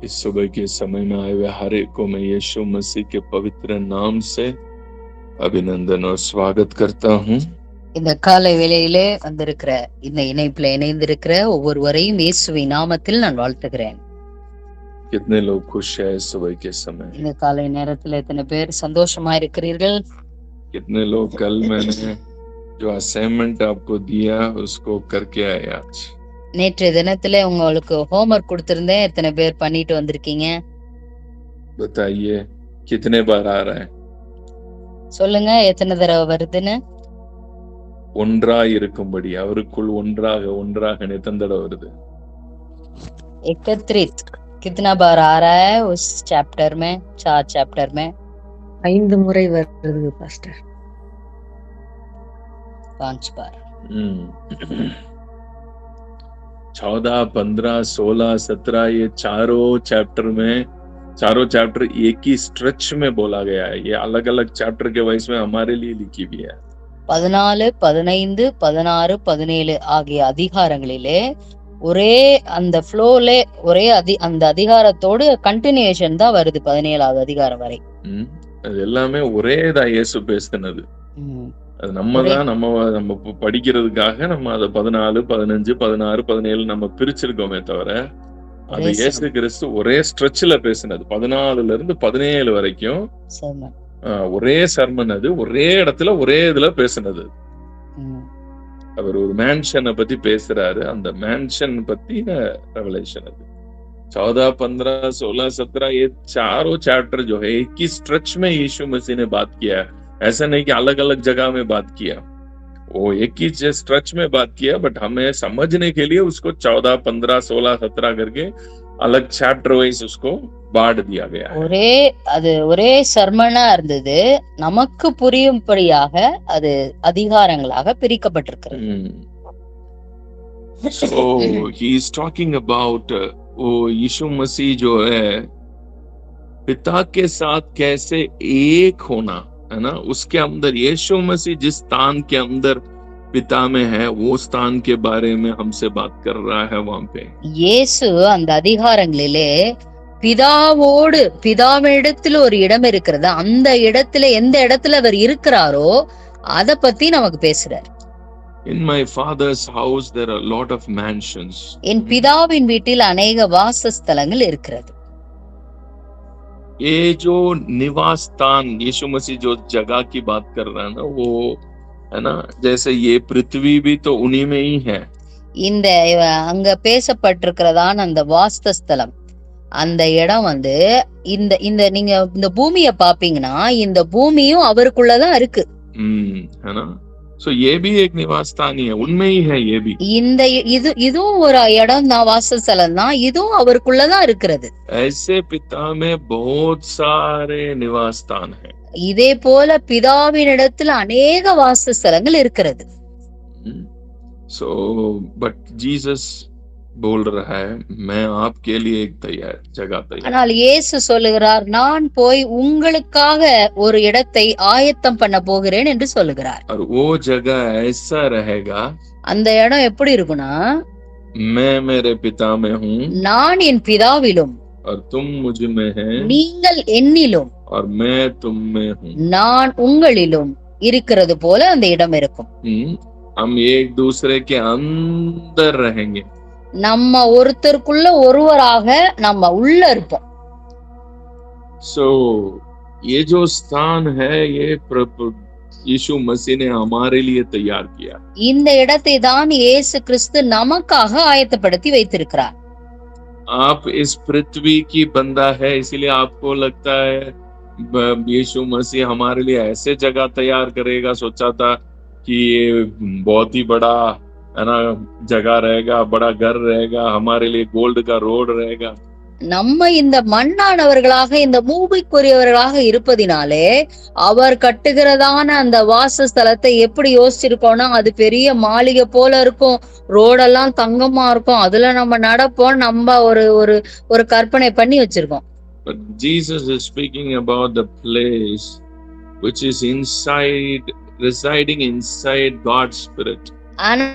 इस सुबह के समय में आए हुए हर एक को मैं यीशु मसीह के पवित्र नाम से अभिनंदन और स्वागत करता हूँ। இந்த காலை வேளையிலே வந்திருக்கிற இந்த இணைப்புல இணைந்திருக்கிற ஒவ்வொருவரையும் இயேசுவின் நாமத்தில் நான் வாழ்த்துகிறேன். कितने लोग खुश है इस सुबह के समय? இந்த காலை நேரத்துல எத்தனை பேர் சந்தோஷமா இருக்கிறீர்கள்? कितने लोग कल मैंने जो असाइनमेंट आपको दिया उसको करके आए आज? நேற்றைய தினத்துல உங்களுக்கு ஹோம்வொர்க் கொடுத்திருந்தேன், எத்தனை பேர் பண்ணிட்டு வந்திருக்கீங்க? बताइए कितने बार आ रहा है? சொல்லுங்க எத்தனை தடவை வருதுன்னு. ஒன்றாய் இருக்கும்படி அவருக்குள் ஒன்றாக ஒன்றாக எத்தனை தடவை வருது? एकत्रित कितना बार आ रहा है उस चैप्टर में, 4 चैप्टर में? 5 முறை வருது பாஸ்டர். 5 बार. 14, 15, 16, 17 ये चारों चैप्टर एक ही स्ट्रेच में बोला गया है. ये अलग अलग चैप्टर के वाइस में हमारे लिए लिखी भी है. 14, 15, 16, 17 ஆகிய அதிகாரங்களிலே ஒரே அந்த ஃப்ளோல ஒரே அந்த அதிகாரத்தோடு கண்டினியூஷன் தான் வருது 17வது அதிகாரம் வரை. அது எல்லாமே ஒரே தான் இயேசு பேசினது. அது நம்ம படிக்கிறதுக்காக நம்ம அதை 14, 15, 16, 17 நம்ம பிரிச்சிருக்கோமே தவிர அது இயேசு கிறிஸ்து ஒரே ஸ்ட்ரெச்ல பேசினது 14ல இருந்து 17 வரைக்கும் ஒரே சர்மன். அது ஒரே இடத்துல ஒரே இதுல பேசினது. அவர் ஒரு மேன்ஷனை பத்தி பேசுறாரு, அந்த மேன்ஷன் பத்தி ரெவலேஷன். அது 14, 15, 16, 17 ये चारों चैप्टर जो है एक ही स्ट्रेच में यीशु मसीह ने बात किया है. ऐसा नहीं कि अलग अलग जगह में बात किया, वो एक ही स्ट्रेच में बात किया. बट हमें समझने के लिए उसको 14, 15, 16, 17 करके अलग चैप्टर वाइज उसको बांट दिया गया है. ஒரே சர்மனா இருந்தது, நமக்கு புரியும்படியாக அது அதிகாரங்களாக பிரிக்கப்பட்டிருக்கிறது. So he is talking about वो यीशु मसीह जो है पिता के साथ कैसे एक होना है ना, उसके अंदर यीशु मसीह जिस स्थान के अंदर पिता में है वो स्थान के बारे में हमसे बात कर रहा है. वहां पे இயேசு அந்த அதிகாரங்களிலே பிதாவினிடத்துல ஒரு இடம் இருக்கிறது, அந்த இடத்துல எந்த இடத்துல அவர் இருக்கிறாரோ அத பத்தி நமக்கு பேசுறார். In my father's house there are a lot of mansions. என் பிதாவின் வீட்டில் अनेक வாசஸ்தலங்கள் இருக்கிறது. ये जो निवास स्थान यीशु मसीह जो जगह की बात कर रहा है ना, वो है ना, जैसे ये पृथ्वी भी तो उन्हीं में ही है. இந்த அங்க பேசப்பட்டிருக்கிறதான அந்த வாஸ்தஸ்தலம், அந்த இடம் இந்த இந்த நீங்க இந்த பூமியை பாப்பீங்கன்னா இந்த பூமியும் அவருக்குள்ளதான் இருக்கு. है ना. So ये भी एक निवास स्थान ही है, उनमें ही है. ये भी இந்த இதுவும் ஒரு இடம் தான், வாசஸ்தலம் தான், இதுவும் அவருக்குள்ளதான் இருக்கிறது. ऐसे पिता में बहुत सारे निवास स्थान है. இதே போல பிதாவினிடத்துல अनेक வாசஸ்தலங்கள் இருக்கிறது. So but Jesus बोल रहा है मैं आपके लिए एक जगह तैयार. ஆனால் இயேசு சொல்லுகிறார், நான் போய் உங்களுக்காக ஒரு இடத்தை ஆயத்தம் பண்ண போகிறேன் என்று சொல்லுகிறார். और वो जगह ऐसा रहेगा, அந்த இடம் எப்படி இருக்கும்னா, मैं मेरे पिता में हूँ, நான் என் பிதாவிலும், और तुम मुझ में है, நீங்கள் என்னிலும், और मैं तुम में हूँ, நான் உங்களிலும் இருக்கிறது போல அந்த இடம் இருக்கும். हम एक दूसरे के अंदर रहेंगे. நம்ம ஒருத்தருக்குள்ள ஒருவராக நம்ம உள்ள இருப்போம். So ये जो स्थान है ये प्रभु यीशु मसीह ने हमारे लिए तैयार किया. இந்த இடத்தை தான் இயேசு கிறிஸ்து நமக்காக ஆயத்தப்படுத்தி வைத்திருக்கிறார். आप इस पृथ्वी की बंदा है, इसलिए आपको लगता है यीशु मसीह हमारे लिए ऐसे जगह तैयार करेगा. सोचा था कि ये बहुत ही बड़ा है ना जगह रहेगा, बड़ा घर रहेगा, हमारे लिए गोल्ड का रोड रहेगा. நம்ம இந்த மண்ணானவர்களாக இந்த பூமிக்குரியவர்களாக இருப்பதினாலே அவர் கட்டுகிறதான அந்த வாசஸ்தலத்தை எப்படி யோசிச்சிருக்கோம்னா, அது பெரிய மாளிகை போல இருக்கும், ரோடெல்லாம் தங்கமா இருக்கும், அதுல நம்ம நடப்போம், நம்ம ஒரு கற்பனை பண்ணி வச்சிருக்கோம். But Jesus is speaking about the place which is residing inside God's spirit. ஆனா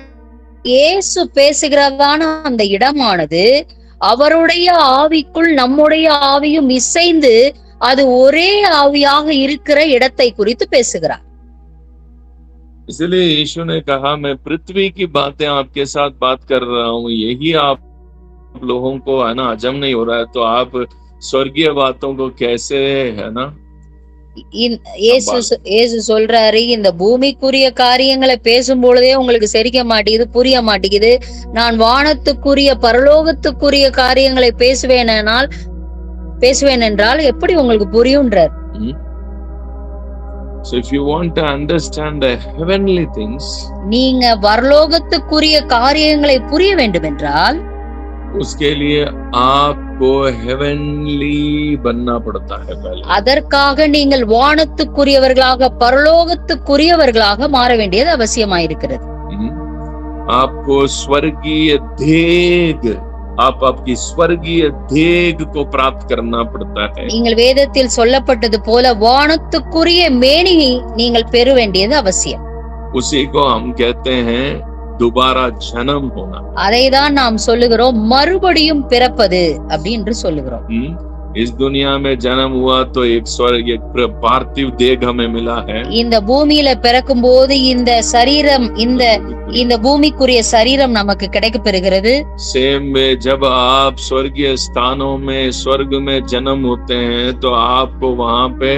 இயேசு பேசுகிறதான அந்த இடமானது அவருடைய ஆவிக்குள் நம்முடைய ஆவியும் இசைந்து அது ஒரே ஆவியாக இருக்கிற இடத்தை குறித்து பேசுகிறார். इसलिए यीशु ने कहा मैं पृथ्वी की बातें आपके साथ बात कर रहा हूँ, यही आप लोगों को है ना हजम नहीं हो रहा है, तो आप स्वर्गीय बातों को कैसे है ना. இயேசு சொல்றாரு, இந்த பூமிக்குரிய காரியங்களை பேசும் பொழுதே உங்களுக்கு செரிக்க மாட்டேங்குது, புரிய மாட்டேங்குது. நான் வானத்துக்குரிய பரலோகத்துக்குரிய காரியங்களை பேசுவேன் என்றால் எப்படி உங்களுக்கு புரியும்ன்றார். So if you want to understand the heavenly things, நீங்க பரலோகத்துக்குரிய காரியங்களை புரிய வேண்டும் என்றால் उसके लिए आपको heavenly बनना पड़ता है पहले. அதற்காக நீங்கள் வானத்துக்குரியவர்களாக பரலோகத்துக்குரியவர்களாக மாற வேண்டியது அவசியமாயிருக்கிறது. आपको स्वर्गीय देग, आप आपकी स्वर्गीय देग को प्राप्त करना पड़ता है. நீங்கள் வேதத்தில் சொல்லப்பட்டது போல வானத்துக்குரிய மேனியை நீங்கள் பெற வேண்டியது அவசியம். उसी को हम कहते हैं दोबारा जन्म होना. அதைதான் நாம் சொல்லுகிறோம் மறுபடியும் பிறப்பது அப்படின்னு சொல்லுகிறோம். इस दुनिया में जन्म हुआ तो एक स्वर्ग, एक पार्थिव देह हमें मिला है. இந்த பூமியில பிறக்கும் போது இந்த சரீரம், இந்த பூமிக்குரிய சரீரம் நமக்கு கிடைக்க பெறுகிறது. सेम में जब आप स्वर्गीय स्थानों में स्वर्ग में जन्म होते हैं तो आपको वहां पे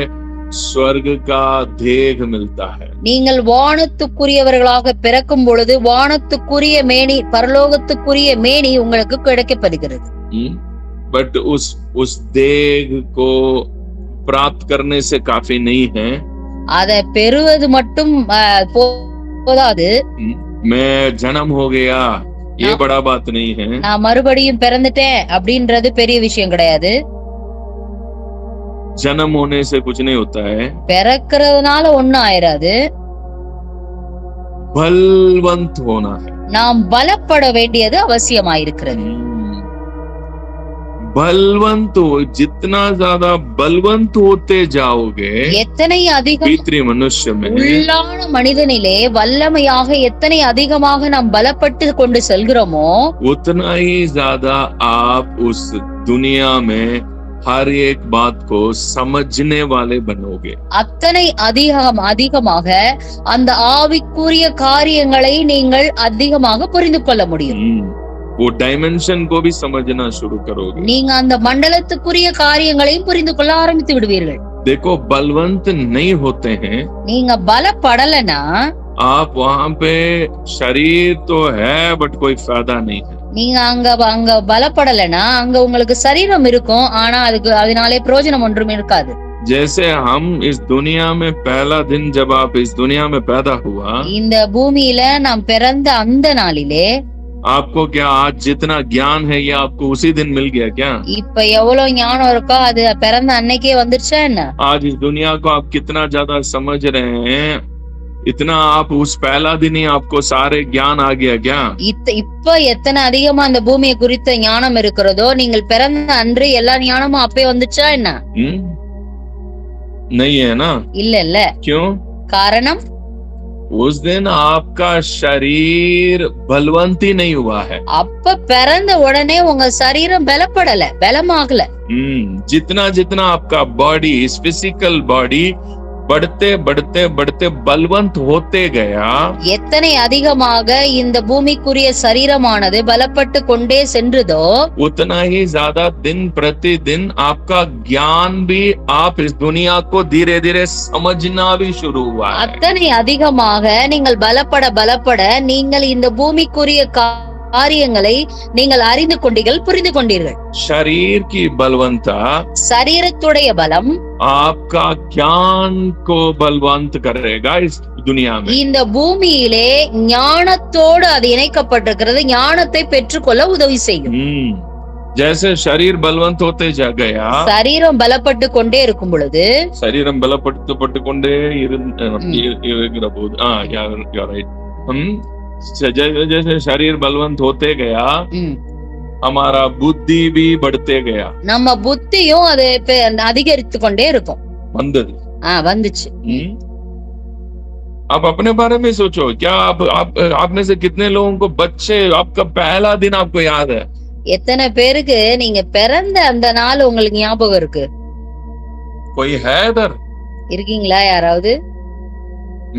स्वर्ग का देह मिलता है. நீங்கள் வானத்துக்குரியவர்களாக பிறக்கும் பொழுது வானத்துக்குரிய மேனி, பரலோகத்துக்குரிய மேனி உங்களுக்கு கிடைக்கப்படுகிறது. बट उस देह को प्राप्त करने से काफी नहीं है. அதை பெறுவது மட்டும் போதாது. मैं जन्म हो गया ये बड़ा बात नहीं है. நான் மறுபடியும் பிறந்துட்டேன் அப்படின்றது பெரிய விஷயம் கிடையாது. जन्म होने से कुछ नहीं होता है. பிறக்கிறதுனால ஒண்ணும் ஆயிராது. बलवंत होना है. நாம் பலப்பட வேண்டியது அவசியமாயிருக்கிறது. बलवंत हो, जितना ज्यादा बलवंत होते जाओगे, எத்தனை அதிகம் भीतरी मनुष्य में உள்ளான மனிதனிலே வல்லமையாக எத்தனை அதிகமாக நாம் பலப்பட்டு கொண்டு செல்கிறோமோ उतना ही ज्यादा आप उस दुनिया में हर एक बात को समझने वाले बनोगे. அத்தனை அதிகமாக அந்த ஆவிக்குரிய காரியங்களை நீங்கள் அதிகமாக புரிந்து கொள்ள முடியும். वो डायमेंशन को भी समझना शुरू करोगे. நீங்க அந்த மண்டலத்துக்குரிய காரியங்களையும் புரிந்து கொள்ள ஆரம்பித்து விடுவீர்கள். देखो बलवंत नहीं होते हैं, நீங்க பலப்படலனா आप वहां पे शरीर तो है बट कोई फायदा नहीं है. நீங்க அங்க பலப்படலனா அங்க உங்களுக்கு சரீரம் இருக்கும், ஆனா அதனாலே பிரயோஜனம் ஒன்றும் இருக்காது. जैसे हम इस दुनिया में पहला दिन जब आप इस दुनिया में पैदा हुआ, இந்த பூமியில நாம் பிறந்த அந்த நாளிலே आपको क्या आज जितना ज्ञान है ये आपको उसी दिन मिल गया क्या? இப்ப எவ்வளவு ஞானம் இருக்கோ அது பிறந்த அன்னைக்கே வந்துருச்சா என்ன? आज इस दुनिया को आप कितना ज्यादा समझ रहे हैं, इतना आप उस पहला दिन ही आपको सारे ज्ञान आ गया क्या? இப்ப எத்தனை அதிகமா அந்த பூமியை குறித்த ஞானம் இருக்கிறதோ நீங்கள் பிறந்த அன்று எல்லா ஞானமும் அப்பே வந்துச்சா என்ன? नहीं है ना? இல்ல. क्यों? காரணம் उस दिन आपका शरीर बलवंत ही नहीं हुआ है. அப்ப பிறந்த உடனே உங்க சரீரம் பலப்படல, பலமாகல. जितना जितना आपका बॉडी, इस फिजिकल बॉडी बढ़ते बढ़ते बढ़ते बलवंत होते गया, எத்தனை அதிகமாக இந்த பூமிக்குரிய சரீரமானது பலப்பட்டு கொண்டே சென்றதோ उतना ही ज्यादा दिन प्रतिदिन आपका ज्ञान भी आप इस दुनिया को धीरे धीरे समझना भी शुरू हुआ है. அத்தனை அதிகமாக நீங்கள் பலப்பட நீங்கள் இந்த பூமிக்குரிய காரியங்களை நீங்கள் அறிந்து கொண்டீர்கள், புரிந்து கொண்டீர்கள். शरीर की बलवंता, சரீரத்துடைய பலம் आपका ज्ञान को बलवंत करेगा इस दुनिया में. இந்த பூமியிலே ஞானத்தோடு அது இணைக்கப்பட்டிருக்கிறது, ஞானத்தை பெற்றுக்கொள்ள உதவி செய்யும். जैसे शरीर बलवंत होते जा गया, சரீரம் பலப்பட்டு கொண்டே இருக்கும் பொழுது சரீரம் பலப்பட்டு கொண்டே இருக்கிற போது जैसे शरीर बलवंत होते गया, हमारा बुद्धि भी बढ़ते गया. நம்ம புத்தியும் அது அதிகரித்து கொண்டே இருக்கும். வந்துச்சு. आप अपने बारे में सोचो, क्या आप में से कितने लोगों को बच्चे आपका पहला दिन आपको याद है? எத்தனை பேருக்கு நீங்க பிறந்த அந்த நாள் உங்களுக்கு ஞாபகம் இருக்கு? कोई है इधर? இருக்கீங்களா யாராவது?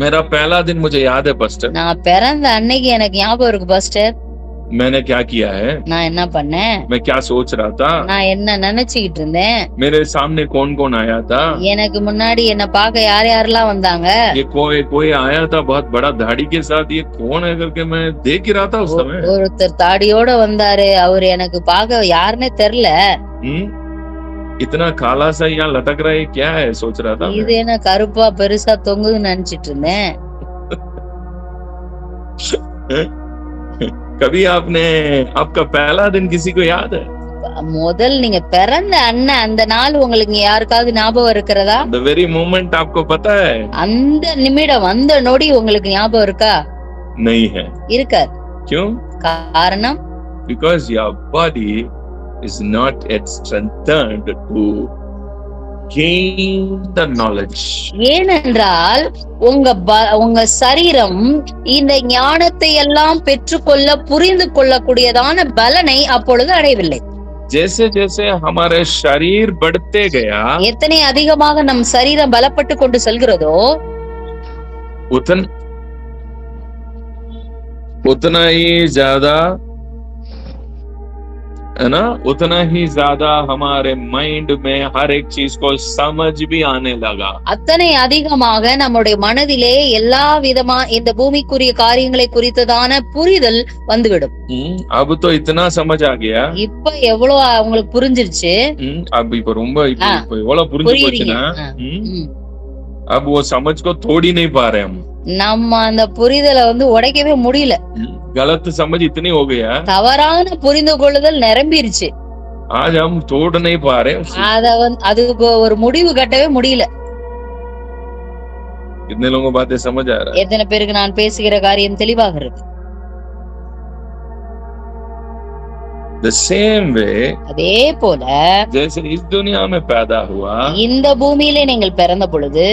मेरा पहला दिन मुझे याद है पास्टर। நான் பிறந்த அன்னைக்கு எனக்கு ஞாபகம் இருக்கு பாஸ்டர். मैंने क्या किया है? நான் என்ன பண்ணேன்? मैं क्या सोच रहा था? நான் என்ன நினைச்சுக்கிட்டு இருந்தேன்? मेरे सामने कौन कौन आया था? எனக்கு முன்னாடி என்ன பார்க்க யார் யாரெல்லாம் வந்தாங்க? ये कोई आया था बहुत बड़ा दाढ़ी के साथ, ये कौन है करके मैं देख ही रहा था उस समय। ஒருத்தர் தாடியோட வந்தாரு, அவரு எனக்கு பார்க்க யாருன்னே தெரியல. इतना काला सा यहाँ लटक रहा है, क्या है सोच रहा था। இது என்ன கருப்பா பெருசா தொங்குதுன்னு நினைச்சிட்டு இருந்தேன். कभी आपने आपका पहला दिन किसी को याद है? முதல் நீங்க பிறந்த அண்ணன் அந்த நாள் உங்களுக்கு யாருக்காவது ஞாபகம் இருக்கிறதா? The very moment आपको पता है? அந்த நிமிடம் அந்த நொடி உங்களுக்கு ஞாபகம் இருக்கா? नहीं है। இருக்காது. क्यों? காரணம் Because your body is not yet strengthened to gain the knowledge. ஏனென்றால் உங்க சரீரம் இந்த ஞானத்தை எல்லாம் பெற்றுக்கொள்ள புரிந்து கொள்ளக்கூடியதான பலனை அப்பொழுது அடையவில்லை. जैसे जैसे हमारे शरीर बढ़ते गया, எத்தனை அதிகமாக நம் சரீரம் பலப்பட்டு கொண்டு செல்கிறதோ उतना ही ज्यादा है ना, उतना ही ज्यादा हमारे माइंड में हर एक चीज को समझ भी आने लगा। அத்தனை அதிகமாக நம்முடைய மனதிலே எல்லா விதமா இந்த பூமிக்குரிய காரியங்களை குறித்ததான புரிதல் வந்துவிடும். अब तो इतना समझ आ गया। இப்ப எவ்வளவு உங்களுக்கு புரிஞ்சிருச்சு? अब இப்ப ரொம்ப இப்ப எவ்வளவு புரிஞ்சு போச்சுன்னா, अब वो समझ को तोड़ ही नहीं पा रहे हम। நம்ம அந்த புரிதலை உடைக்கவே முடியல. गलत समझ इतनी हो गया, தவறான புரிந்து கொள்ளுதல் நிரம்பிருச்சு. आज हम तोड़ नहीं पा रहे। அதுக்கு ஒரு முடிவு கட்டவே முடியல. कितने लोगों को बातें समझ आ रहा है? எத்தனை பேருக்கு நான் பேசுகிற காரியம் தெளிவாக இருக்கு? The same way, அதே போல जैसे इस दुनिया में पैदा हुआ, இந்த பூமியிலே நீங்கள் பிறந்த பொழுது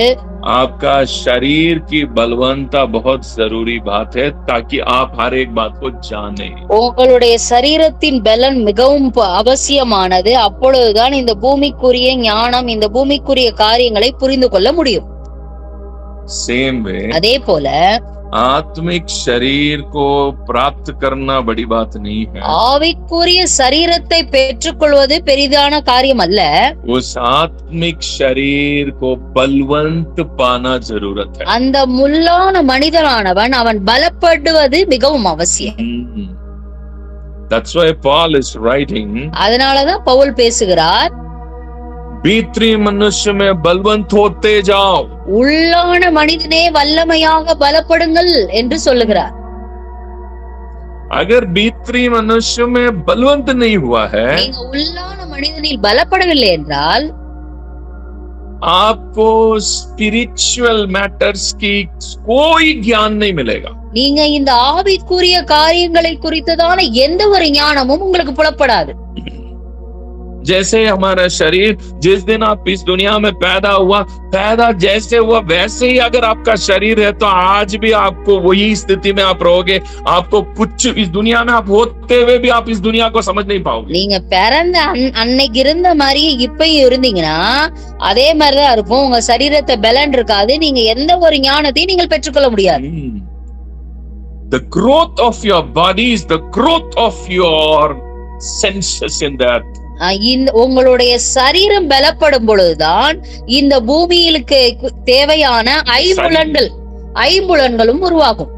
आपका शरीर की बलवंता बहुत जरूरी बात है, ताकि आप हर एक बात को जाने। உங்களுடைய சரீரத்தின் பலன் மிகவும் அவசியமானது. அப்பொழுதுதான் இந்த பூமிக்குரிய ஞானம், இந்த பூமிக்குரிய காரியங்களை புரிந்து கொள்ள முடியும். सेम वे, அதே போல आत्मिक शरीर को प्राप्त करना बड़ी बात नहीं है। ஆவிக்குரிய சரீரத்தை பெற்றுக்கொள்வது பெரிதான காரியம் அல்ல. उस आत्मिक शरीर को बलवंत पाना जरूरत है। அந்த முள்ளான மனிதனானவன் அவன் பலப்படுவது மிகவும் அவசியம். That's why Paul is writing, அதனாலதான் பவுல் பேசுகிறார், भीतरी मनुष्य में बलवंत होते जाओ। உள்ளான மனிதனே வல்லமையாக பலப்படுங்கள் என்று சொல்லுகிறார். अगर भीतरी मनुष्य में बलवंत नहीं हुआ है, நீங்க உள்ளான மனிதனில் பலப்படவில்லை என்றால் आपको स्पिरिचुअल मैटर्स की कोई ज्ञान नहीं मिलेगा। நீங்க இந்த ஆவிக்குரிய காரியங்களை குறித்ததான எந்த ஒரு ஞானமும் உங்களுக்கு புலப்படாது. जैसे हमारा शरीर जिस दिन आप इस दुनिया में पैदा जैसे हुआ वैसे ही अगर आपका शरीर है, तो आज भी आपको वही स्थिति में आप रहोगे। आपको कुछ इस दुनिया में आप होते हुए भी आप इस दुनिया को समझ नहीं पाओगे। நீங்க பிறந்த அன்னைக்கு இருந்த மாதிரியே இப்பயும் இருந்தீங்கன்னா அதே மாதிரிதான் இருக்கும். உங்க சரீரத்தை பலன் இருக்காது. நீங்க எந்த ஒரு ஞானத்தையும் நீங்கள் பெற்றுக்கொள்ள முடியாது. The growth of your body is the growth of your senses in the earth. உங்களுடைய சரீரம் பலப்படும் பொழுதுதான் இந்த பூமியிலுக்கு தேவையான ஐம்புலன்களும் உருவாகும்.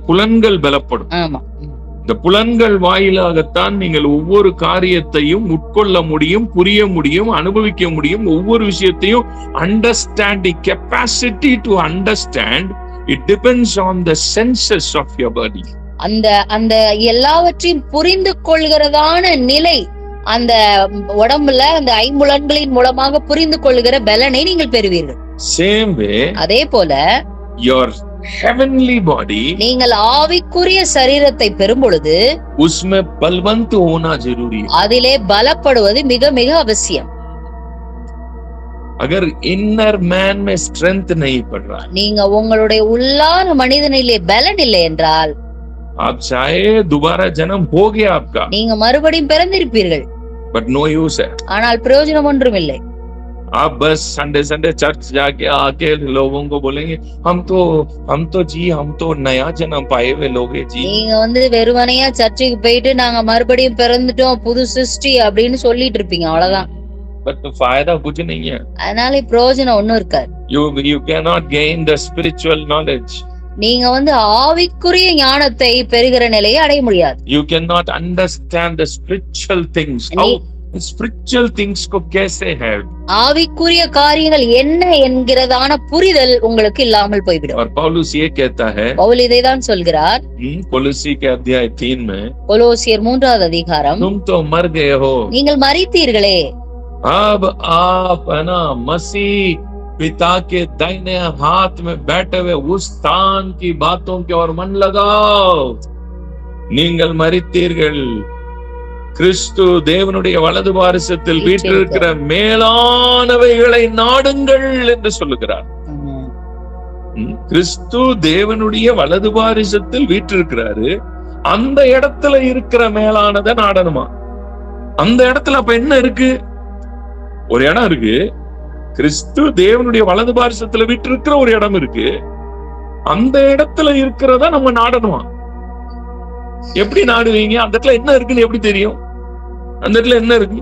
புலன்கள் பலப்படும். ஆமா, இந்த புலன்கள் வாயிலாகத்தான் நீங்கள் ஒவ்வொரு காரியத்தையும் உட்கொள்ள முடியும், புரிய முடியும், அனுபவிக்க முடியும். ஒவ்வொரு விஷயத்தையும் understanding capacity to understand it depends on the senses of your body. அந்த எல்லாவற்றையும் புரிந்து கொள்கிறதான நிலை அந்த உடம்புல அந்த ஐம்புலன்களின் மூலமாக புரிந்து கொள்கிற பலனை நீங்கள் பெறுவீர்கள். சேம் வே, அதே போல your heavenly body, நீங்கள் ஆவிக்குரிய சரீரத்தை பெறும் பொழுது उसमें बलवंत होना जरूरी है. அதிலே பலப்படுவது மிக மிக அவசியம். अगर इनर मैन में स्ट्रेंथ नहीं पड़ रहा है, நீங்க உங்களுடைய உள்ளான மனிதனிலே பலன் இல்லை என்றால், आप चाहे दोबारा जन्म हो गया आपका, நீங்க மறுபடியும் பிறந்திருப்பீர்கள், बट नो यूज है। ஆனால் பிரயோஜனம் ஒன்றும் இல்லை. आप बस संडे संडे चर्च जाके आके लोगों को बोलेंगे हम तो नया जन्म पाए हुए लोग हैं जी। நீங்க வெறுமனையா சர்ச்சுக்கு போயிட்டு நாங்க மறுபடியும் பிறந்துட்டோம், புது சிருஷ்டி அப்படின்னு சொல்லிட்டு இருப்பீங்க, அவ்வளவுதான். बट फायदा कुछ नहीं है। அதனால பிரயோஜனம் ஒண்ணும் இருக்காது. You cannot gain the spiritual knowledge. நீங்க ஆவிக்குரிய ஞானத்தை பெறுகிற நிலையை அடைய முடியாது. You cannot understand the spiritual things. How spiritual things को कैसे है? ஆவிக்குரிய காரியங்கள் என்ன என்கிறதான புரிதல் உங்களுக்கு இல்லாமல் போய்விடும். और पौलुस ये कहता है, பவுல் இதைதான் சொல்கிறார் कोलोसी के अध्याय 3 में, கொலோசியர் 3வது அதிகாரம், तुम तो मर गए हो, நீங்கள் மரித்தீர்களே, अब आप है ना मसीह पिता के दाहिने हाथ में बैठे हुए उस स्थान की बातों के ओर मन लगाओ। நீங்கள் மரித்தீர்கள், கிறிஸ்து தேவனுடைய வலது பாரிசத்தில் வீற்றிருக்கிற மேலானவைகளை நாடுங்கள் என்று சொல்லுகிறார். கிறிஸ்து தேவனுடைய வலது பாரிசத்தில் வீற்றிருக்கிறாரு, அந்த இடத்துல இருக்கிற மேலானதை நாடணுமா? அந்த இடத்துல அப்ப என்ன இருக்கு? ஒரு இடம் இருக்கு, கிறிஸ்து தேவனுடைய வலது பாரிசத்துல வீற்றிருக்கிற ஒரு இடம் இருக்கு, அந்த இடத்துல இருக்கிறதா நம்ம நாடணுமா? எப்படி நாடுவீங்க? அந்த இடத்துல என்ன இருக்குன்னு எப்படி தெரியும்? அந்த இடத்துல என்ன இருக்கு?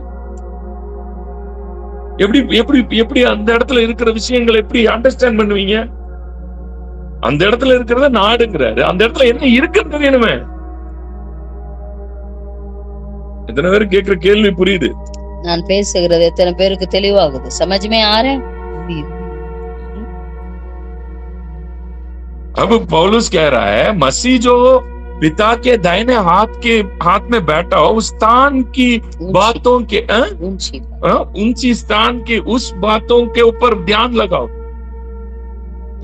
எப்படி எப்படி எப்படி அந்த இடத்துல இருக்கிற விஷயங்களை எப்படி அண்டர்ஸ்டாண்ட் பண்ணுவீங்க? அந்த இடத்துல இருக்கிறத நாடுங்கிறாரு, அந்த இடத்துல என்ன இருக்குன்னு வேணுமே. எத்தனை பேர் கேட்கிற கேள்வி புரியுது? நான் பேசுகிறது எத்தனை பேருக்கு தெளிவாகுது? समझ में आ रहा है? अब पौलुस कह रहा है, मसीह जो पिता के दाहिने हाथ में बैठा हो, उस स्थान की बातों के ऊंची स्थान की उस बातों के ऊपर ध्यान लगाओ।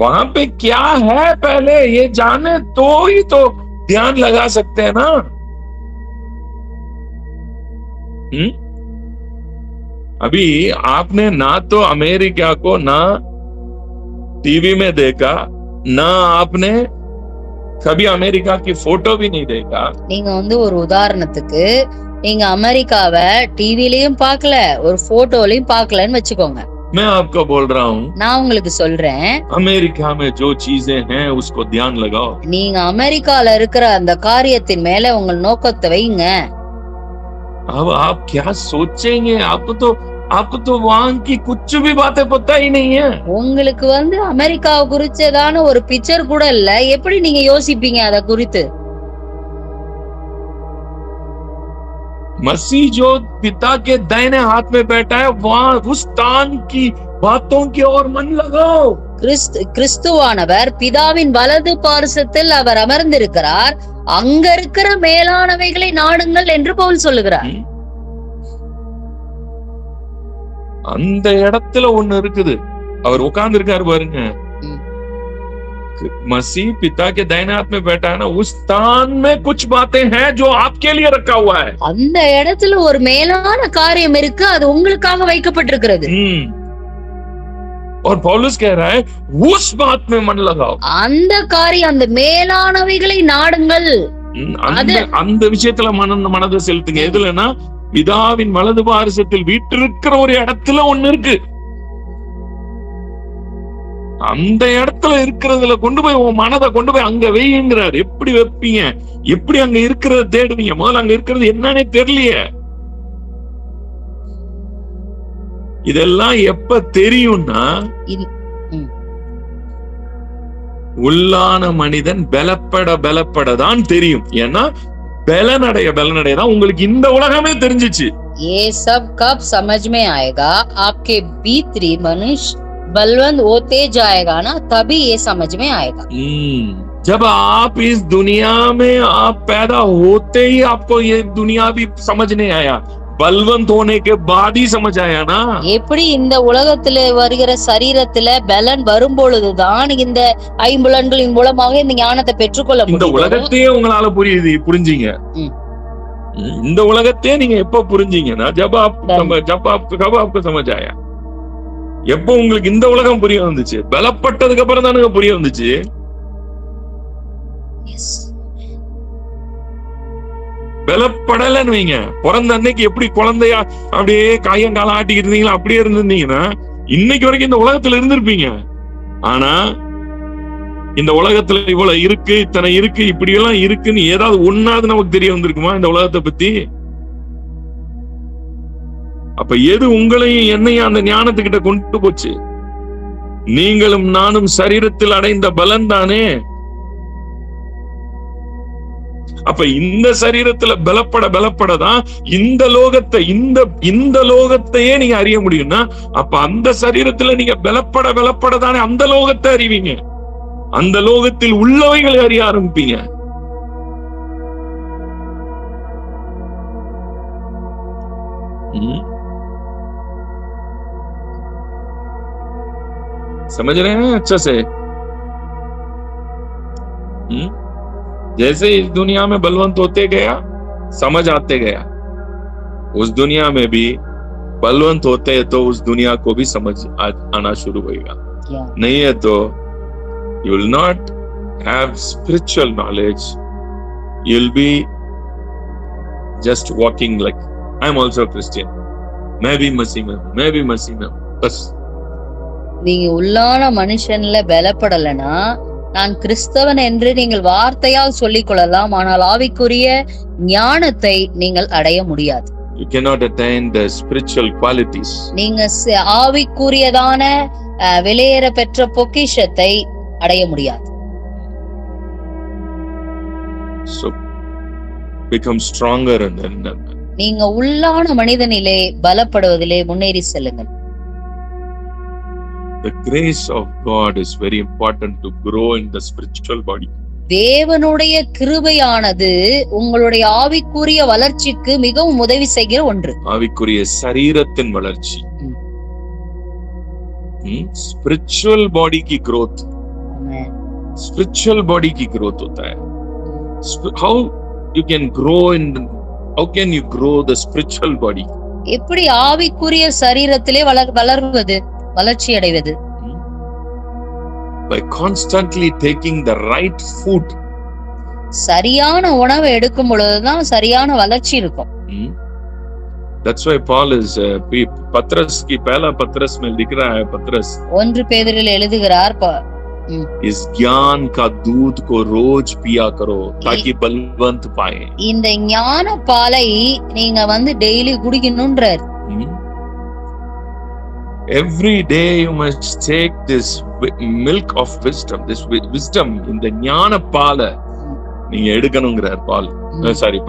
वहां पे क्या है पहले ये जाने तो ही तो ध्यान लगा सकते हैं ना। अभी आपने ना तो अमेरिका को ना टीवी में देखा, ना आपने कभी अमेरिका की फोटो भी नहीं देखा। நீங்க ஒரு உதாரணத்துக்கு நீங்க அமெரிக்காவை டிவிலயும் பார்க்கல, ஒரு போட்டோலயும் பார்க்கலன்னு வச்சுக்கோங்க. मैं आपको बोल रहा हूँ, நான் உங்களுக்கு சொல்றேன், अमेरिका में जो चीजें हैं उसको ध्यान लगाओ। நீங்க அமெரிக்கால இருக்கிற அந்த காரியத்தின் மேல உங்கள் நோக்கத்தை வைங்க। अब आप क्या सोचेंगे? आपको तो वहां की कुछ भी बातें पता ही नहीं है। உங்களுக்கு அமெரிக்காவை குறிச்சதான ஒரு பிக்சர் கூட இல்ல, எப்படி நீங்க யோசிப்பீங்க அத குறித்து? मसीह जो पिता के दाहिने हाथ में बैठा है, वहां उस स्थान की बातों की ओर मन लगाओ। கிறிஸ்துவானவர் பிதாவின் வலது பார்சத்தில் அவர் அமர்ந்திருக்கிறார், அங்க இருக்கிற மேலானவைகளை நாடுங்கள் என்று பவுல் சொல்லுகிறார். அந்த இடத்துல ஒண்ணு இருக்குது, அவர் உட்கார்ந்து இருக்காரு பாருங்க, मसीह पिता के दाहिने हाथ में बैठा है ना, उस स्थान में कुछ बातें हैं जो आपके लिए रखा हुआ है। அந்த இடத்துல ஒரு மேலான காரியம் இருக்கு, அது உங்களுக்காக வைக்கப்பட்டிருக்கிறது। और पौलुस कह रहा है, उस बात में मन लगाओ। அந்த காரியம், அந்த மேலானவைகளை நாடுங்கள், அந்த விஷயத்துல மனதை செலுத்துங்க. எதுலன்னா பிதாவின் வலது பாரிசத்தில் வீற்றிருக்கிற ஒரு இடத்துல ஒண்ணு இருக்கு, அந்த இடத்துல இருக்கிறதுல கொண்டு போய் உன் மனதை கொண்டு போய் அங்க வைங்கிறார். எப்படி வைப்பீங்க? எப்படி அங்க இருக்கிறத தேடுவீங்க? முதல்ல அங்க இருக்கிறது என்னன்னே தெரியலையே. இதெல்லாம் எப்ப தெரியும்னா, உள்ளான மனிதன் பலப்படதான் தெரியும். ஏன்னா பலனடைய தான் உங்களுக்கு இந்த உலகமே தெரிஞ்சிச்சு. ये सब कब समझ में आएगा? आपके भीतरी मनुष्य बलवंत होते जाएगा ना, तभी ये समझ में आएगा। जब आप इस दुनिया में आप पैदा होते ही आपको ये दुनिया भी समझ नहीं आया, बलवंत होने के बाद ही समझ आया ना। எப்படி இந்த உலகத்துல வருகிற சரீரத்துல பலன் வரும்பொழுதுதான் இந்த ஐம்புலன்களின் மூலமாக இந்த ஞானத்தை பெற்றுக்கொள்ள முடியும். இந்த உலகத்தையே உங்களால புரிஞ்சீங்க. இந்த உலகத்தையே நீங்க எப்ப புரிஞ்சீங்கன்னா, जब आपको समझ आया, எப்போ உங்களுக்கு இந்த உலகம் புரிய வந்துச்சு? பலப்பட்டதுக்கு அப்புறம் தானுங்க புரிய வந்துச்சு. பலப்படலன்னு வைங்க, பிறந்த அன்னைக்கு எப்படி குழந்தையா அப்படியே கையங்காலம் ஆட்டிக்கிட்டு இருந்தீங்களா அப்படியே இருந்திருந்தீங்கன்னா இன்னைக்கு வரைக்கும் இந்த உலகத்துல இருந்திருப்பீங்க. ஆனா இந்த உலகத்துல இவ்வளவு இருக்கு, இத்தனை இருக்கு, இப்படி எல்லாம் இருக்குன்னு ஏதாவது ஒன்னாவது நமக்கு தெரிய வந்திருக்குமா இந்த உலகத்தை பத்தி? அப்ப எது உங்களையும் என்னையும் அந்த ஞானத்துக்கிட்ட கொண்டு போச்சு? நீங்களும் நானும் சரீரத்தில் அடைந்த பலன் தானே. அப்ப இந்த சரீரத்துல பலப்படதான் இந்த லோகத்தையே நீங்க அறிய முடியும்னா, அப்ப அந்த சரீரத்துல நீங்க பலப்படதானே அந்த லோகத்தை அறிவீங்க, அந்த லோகத்தில் உள்ளவைகளை அறிய ஆரம்பிப்பீங்க. समझ रहे हैं अच्छा से? जैसे इस दुनिया में बलवंत होते गया, समझ आते गया, उस दुनिया में भी बलवंत होते हैं तो उस दुनिया को भी समझ आना शुरू होगा। नहीं है तो you will not have spiritual knowledge, you will be just walking like I am also a Christian, मैं भी मसीह में हूं, बस. நீங்க உள்ளான மனுஷன்ல பலப்படலனா நான் கிறிஸ்தவன் என்று நீங்கள் வார்த்தையால் சொல்லிக் கொள்ளலாம், ஆனால் ஆவிக்குரிய ஞானத்தை நீங்கள் அடைய முடியாது. You cannot attain the spiritual qualities. நீங்க ஆவிக்குரியதான வெளியேற பெற்ற பொக்கிஷத்தை அடைய முடியாது. So become stronger and then நீங்க உள்ளான மனிதனிலே பலப்படுவதிலே முன்னேறி செல்லுங்கள். The grace of God is very important to grow in the spiritual body. தேவனுடைய கிருபையானது உங்களுடைய ஆவிக்குரிய வளர்ச்சிக்கு மிகவும் உதவி செய்கிற ஒன்று. ஆவிக்குரிய சரீரத்தின் வளர்ச்சி. Spiritual body की growth. Spiritual body की growth होता है. How you can grow how can you grow the spiritual body? எப்படி ஆவிக்குரிய சரீரத்திலே வளர்வது, வளர்ச்சி அடைவது? By constantly taking the right food. சரியான உணவை எடுக்கும் பொழுதுதான் சரியான வளர்ச்சி இருக்கும். That's why Paul is पत्रस की पहला पत्रस में लिख रहा है, पत्रस 1 பேதுருவில் எழுதுகிறார், इस ज्ञान का दूध को रोज पिया करो ताकि बलवंत पाए. இந்த ஞான பாலை நீங்க daily குடிக்கணும்ன்றார். Every day you must take this milk of wisdom, this wisdom, இந்த ஞான பாலை நீங்க எடுக்கணும்ங்கறார் பால். சாரி,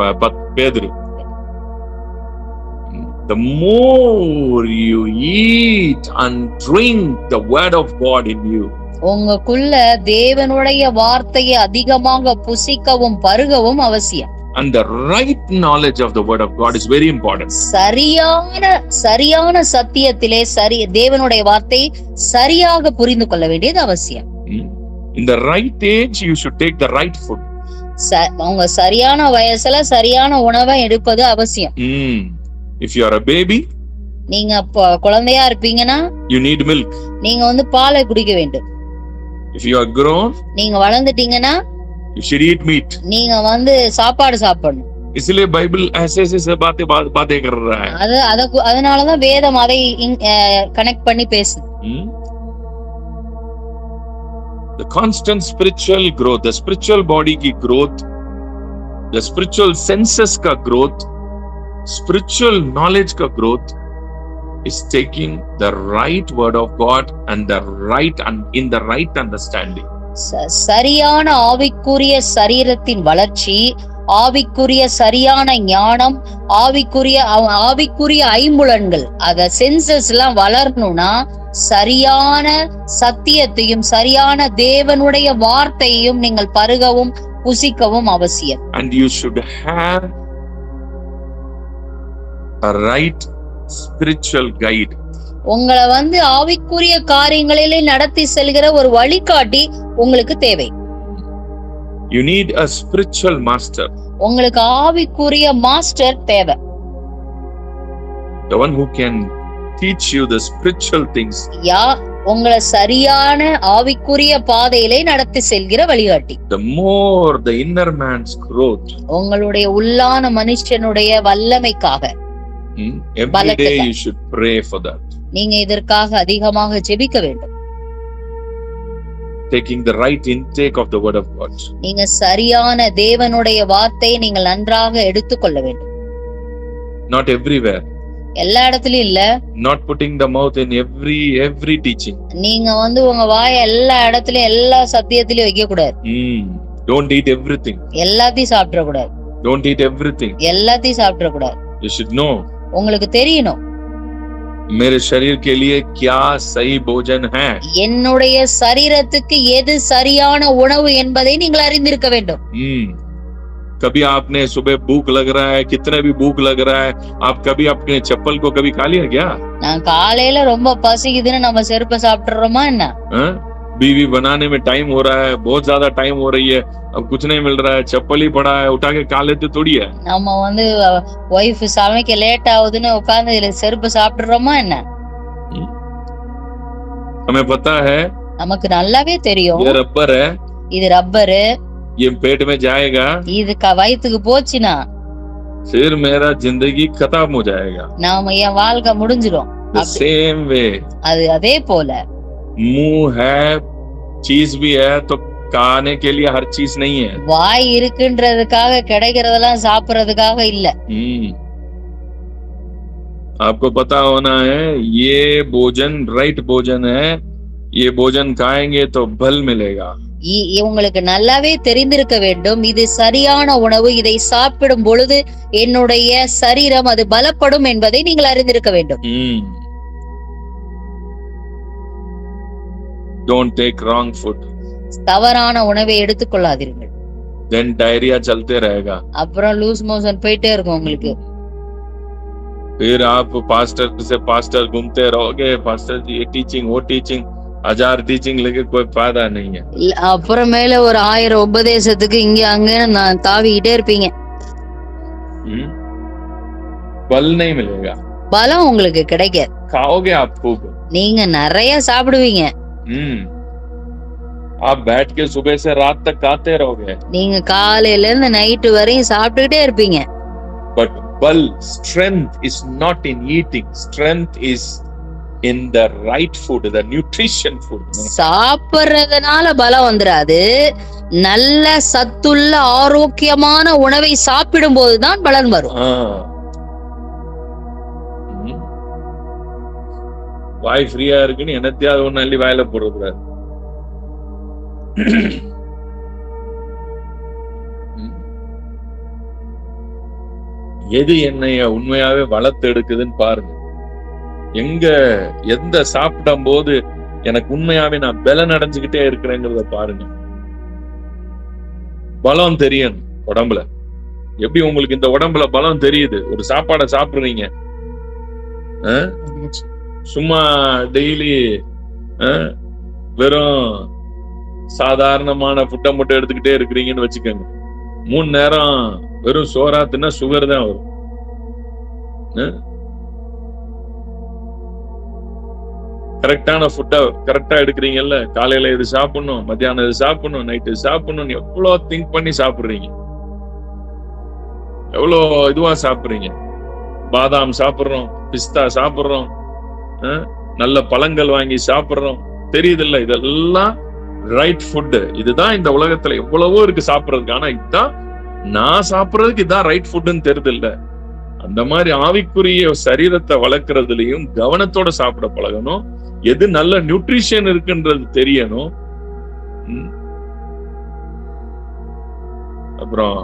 பேதுரு. The more you eat and drink the word of God in you, உங்களுக்குள்ள தேவனுடைய வார்த்தையை அதிகமாக புசிக்கவும் பருகவும் அவசியம். And the right knowledge of the word of God is very important. சரியான சத்தியத்திலே தேவனுடைய வார்த்தை சரியாக புரிந்து கொள்ள வேண்டியது அவசியம். In the right age you should take the right food. உங்க சரியான வயசுல சரியான உணவை எடுப்பது அவசியம். If you are a baby, நீங்க குழந்தையா இருப்பீங்கன்னா you need milk. நீங்க பாலை குடிக்க வேண்டும். If you are grown, நீங்க வளர்ந்துட்டீங்கன்னா you should eat meat. நீங்க சாப்பாடு சாப்பிடணும். इसलिए बाइबल ऐसे बातें कर रहा है. அதனாலதான் வேதம் அதை கனெக்ட் பண்ணி பேசுது. The constant spiritual growth, the spiritual body की growth, the spiritual senses का growth, spiritual knowledge का growth is taking the right word of God and in the right understanding. சரியான ஆவிக்குரிய சரீரத்தின் வளர்ச்சி, ஆவிக்குரிய சரியான ஞானம், ஆவிக்குரிய ஐம்புலன்கள், அத சென்சஸ் எல்லாம் வளரணும்னா சரியான சத்தியத்தையும் சரியான தேவனுடைய வார்த்தையையும் நீங்கள் பருகவும் புசிக்கவும் அவசியம். And you should have a right spiritual guide. உங்களை ஆவிக்குரிய காரியங்களிலே நடத்தி செல்கிற ஒரு வழிகாட்டி உங்களுக்கு தேவை. You need a spiritual master. உங்களுக்கு ஆவிக்குரிய மாஸ்டர் தேவை. The one who can teach you the spiritual things. உங்களை சரியான ஆவிக்குரிய பாதையிலே நடத்தி செல்கிற வழிகாட்டி. The more the inner man's growth. உங்களுடைய உள்ளான மனுஷனுடைய வல்லமைக்காக. Every day you should pray for that. நீங்க இதற்காக அதிகமாக ஜெபிக்க வேண்டும். Taking the right intake of the word of God. நீங்க சரியான தேவனுடைய வார்த்தையை நீங்கள் நன்றாக எடுத்துக்கொள்ள வேண்டும். Not everywhere. எல்லா இடத்துலயும் இல்ல. Not putting the mouth in every teaching. நீங்க உங்க வாயை எல்லா இடத்துலயும் எல்லா சத்தியத்திலயும் வைக்க கூடாது. Don't eat everything. எல்லாத்தையும் சாப்பிட கூடாது. Don't eat everything. எல்லாத்தையும் சாப்பிட கூடாது. You should know. உங்களுக்கு தெரியணும். मेरे शरीर के लिए क्या सही भोजन है. என்னுடைய சரீரத்துக்கு எது சரியான உணவு என்பதை நீங்கள் அறிந்திருக்க வேண்டும். कभी आपने सुबह भूख लग रहा है, कितने भी भूख लग रहा है, आप कभी अपने चप्पल को कभी खा लिया क्या? நான் காலையில ரொம்ப பசிக்குதுன்னு நம்ம செருப்பை சாப்பிட்டுறோமா என்ன? बीवी बनाने में टाइम हो रहा है, बहुत ज्यादा टाइम हो रही है, अब कुछ नहीं मिल रहा है, चप्पल ही पड़ा है, उठा के खा लेते थोड़ी है. நம்ம ஒய்ஃப் சமைக்க லேட் ஆகுதுன்னு உட்கார்ந்து இதுல செருப்பு சாப்பிட்டுறோமா என்ன? हमें पता है. நமக்கு நல்லாவே தெரியும். ये रबर है. இது ரப்பரு. ये पेट में जाएगा. இது வயித்துக்கு போச்சுனா फिर मेरा जिंदगी खत्म हो जाएगा. நாம என் வாழ்க்கை முடிஞ்சிரும். The same way. அது அதே போல. मुंह है, चीज भी है, तो खाने के लिए हर चीज नहीं है. வாய் இருக்குன்றதுக்காக கிடைக்கிறதெல்லாம் சாப்பிடுறதுக்காக இல்ல. आपको पता होना है ये भोजन राइट भोजन है, ये भोजन खाएंगे तो बल मिलेगा. உங்களுக்கு நல்லாவே தெரிந்திருக்க வேண்டும், இது சரியான உணவு, இதை சாப்பிடும் பொழுது என்னுடைய சரீரம் அது பலப்படும் என்பதை நீங்கள் அறிந்திருக்க வேண்டும். Don't take wrong food. தவறான உணவை எடுத்துக்கொள்ளாதீர்கள். Then diarrhea चलते रहेगा. அப்புறம் லூஸ் மோஷன் போயிட்டே இருக்கும் உங்களுக்கு. फिर आप पास्टर से पास्टर घूमते रहोगे, पास्टर जी ये टीचिंग वो टीचिंग, 1000 टीचिंग लेके कोई फायदा नहीं है. அப்புறமேல ஒரு 1000 உபதேசத்துக்கு இங்க அங்க தாவிக்கிட்டே இருப்பீங்க. बल नहीं मिलेगा. பலம் உங்களுக்கு கிடைக்காது. खाओगे आप खूब. நீங்க நிறைய சாப்பிடுவீங்க. आप बैठ के सुबह से रात तक खाते रहोगे. நீங்க காலையில இருந்து நைட் வரையும் சாப்பிட்டுக்கிட்டே இருப்பீங்க. But bal, strength is not in eating. Strength is in the right food, the nutrition food. சாப்பிடுறதுனால பலம் வந்துராது. நல்ல சத்துள்ள ஆரோக்கியமான உணவை சாப்பிடும் போதுதான் பலன் வரும். வாய் ஃப்ரீயா இருக்குன்னு என்னத்தையாவது ஒண்ணு அள்ளி வாயில போடுறது. எது என்னைய உண்மையாவே வளர்த்து எடுக்குதுன்னு பாருங்க. எந்த சாப்பிடும் போது எனக்கு உண்மையாவே நான் பலம் அடைஞ்சுக்கிட்டே இருக்கிறேங்கிறத பாருங்க. பலம் தெரியணும் உடம்புல. எப்படி உங்களுக்கு இந்த உடம்புல பலம் தெரியுது? ஒரு சாப்பாடை சாப்பிடுறீங்க, சும்மா டெய்லி வெறும் சாதாரணமான ஃபுட்டை மட்டும் எடுத்துக்கிட்டே இருக்கிறீங்கன்னு வச்சுக்கோங்க. 3 நேரம் வெறும் சோறா தின்னா சுகர் தான் வரும். கரெக்டான ஃபுட்டா கரெக்டா எடுக்கிறீங்கல்ல, காலையில இது சாப்பிடணும், மத்தியானம் இது சாப்பிடணும், நைட்டு சாப்பிடணும், எவ்வளவு திங்க் பண்ணி சாப்பிடுறீங்க, எவ்வளவு இதுவா சாப்பிடுறீங்க. பாதாம் சாப்பிடுறோம், பிஸ்தா சாப்பிடுறோம், நல்ல பழங்கள் வாங்கி சாப்பிடுறோம், தெரியுது இல்ல? இதெல்லாம் ரைட் ஃபுட். இதுதான் இந்த உலகத்துல எவ்வளவோ இருக்கு சாப்பிடுறதுக்கு. ஆனா இதுதான் நான் சாப்பிடுறதுக்கு இதான் ரைட் ஃபுட்னு தெரியுது இல்ல? அந்த மாதிரி ஆவிக்குரிய சரீரத்தை வளர்க்கறதுலயும் கவனத்தோட சாப்பிட பழகணும். எது நல்ல நியூட்ரிஷன் இருக்குன்றது தெரியணும். அப்புறம்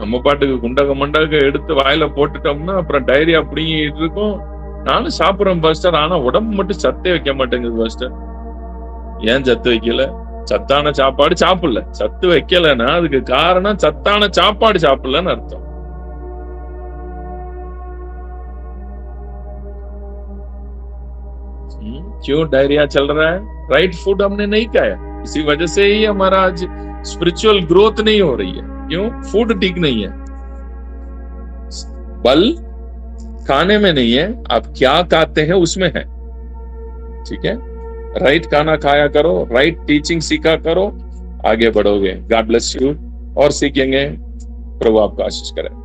நம்ம பாட்டுக்கு குண்டக மண்டக எடுத்து வாயில போட்டுட்டோம்னா அப்புறம் டைரியா பிடிங்கிட்டு இருக்கும். நானும் சாப்பிடுறேன் பாஸ்டர், ஆனா உடம்பு மட்டும் சத்தே வைக்க மாட்டேங்குது பாஸ்டர். ஏன் சத்து வைக்கல? சத்தான சாப்பாடு சாப்பிடல. சத்து வைக்கலன்னா அதுக்கு காரணம் சத்தான சாப்பாடு சாப்பிடலன்னு அர்த்தம். क्यों डायरिया चल रहा है? राइट फूड हमने नहीं खाया, इसी वजह से ही हमारा आज स्पिरिचुअल ग्रोथ नहीं हो रही है. क्यों? फूड ठीक नहीं है. बल खाने में नहीं है, आप क्या खाते हैं उसमें है. ठीक है? राइट खाना खाया करो, राइट टीचिंग सीखा करो, आगे बढ़ोगे। गॉड ब्लेस यू और सीखेंगे। प्रभु आपको आशीष करे।